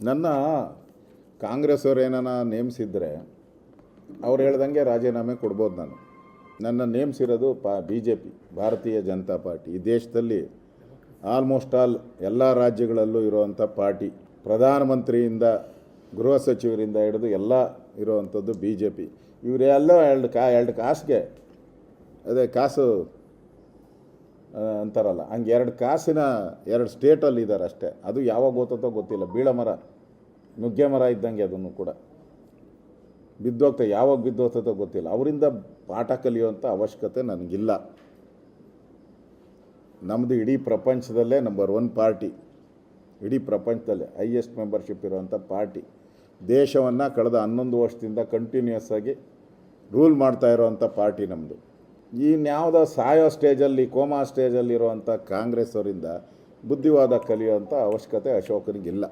ನನ್ನ ಕಾಂಗ್ರೆಸ್ ಅವ್ರು ಏನಾನ ನೇಮಿಸಿದ್ರೆ ಅವ್ರು ಹೇಳ್ದಂಗೆ ರಾಜೀನಾಮೆ ಕೊಡ್ಬೋದು. ನನ್ನ ನೇಮಿಸಿರೋದು BJP, ಭಾರತೀಯ ಜನತಾ ಪಾರ್ಟಿ. ಈ ದೇಶದಲ್ಲಿ ಆಲ್ಮೋಸ್ಟ್ ಆಲ್ ಎಲ್ಲ ರಾಜ್ಯಗಳಲ್ಲೂ ಇರುವಂಥ ಪಾರ್ಟಿ. ಪ್ರಧಾನಮಂತ್ರಿಯಿಂದ ಗೃಹ ಸಚಿವರಿಂದ ಹಿಡಿದು ಎಲ್ಲ ಇರುವಂಥದ್ದು BJP. ಇವರೆಲ್ಲ ಎರಡು ಕಾಸಿಗೆ ಅದೇ ಕಾಸು ಅಂತಾರಲ್ಲ, ಹಂಗೆ 2 ಕಾಸಿನ 2 ಸ್ಟೇಟಲ್ಲಿ ಇದ್ದಾರೆ ಅಷ್ಟೇ. ಅದು ಯಾವಾಗ ಓದ್ತೋ ಗೊತ್ತಿಲ್ಲ. ಬೀಳಮರ, ನುಗ್ಗೆ ಮರ ಇದ್ದಂಗೆ ಅದನ್ನು ಕೂಡ ಯಾವಾಗ ಬಿದ್ದೋಗ್ತದೋ ಗೊತ್ತಿಲ್ಲ. ಅವರಿಂದ ಪಾಠ ಕಲಿಯುವಂಥ ಅವಶ್ಯಕತೆ ನನಗಿಲ್ಲ. ನಮ್ಮದು ಇಡೀ ಪ್ರಪಂಚದಲ್ಲೇ ನಂಬರ್ 1 ಪಾರ್ಟಿ, ಇಡೀ ಪ್ರಪಂಚದಲ್ಲೇ ಹೈಯೆಸ್ಟ್ ಮೆಂಬರ್ಶಿಪ್ ಇರುವಂಥ ಪಾರ್ಟಿ. ದೇಶವನ್ನು ಕಳೆದ 11 ವರ್ಷದಿಂದ ಕಂಟಿನ್ಯೂಸ್ ಆಗಿ ರೂಲ್ ಮಾಡ್ತಾ ಇರೋವಂಥ ಪಾರ್ಟಿ ನಮ್ಮದು. ಇನ್ಯಾವುದೋ ಸಾಯೋ ಸ್ಟೇಜಲ್ಲಿ, ಕೋಮಾ ಸ್ಟೇಜಲ್ಲಿರುವಂಥ ಕಾಂಗ್ರೆಸ್ ಅವರಿಂದ ಬುದ್ಧಿವಾದ ಕಲಿಯುವಂಥ ಅವಶ್ಯಕತೆ ಅಶೋಕನಿಗಿಲ್ಲ.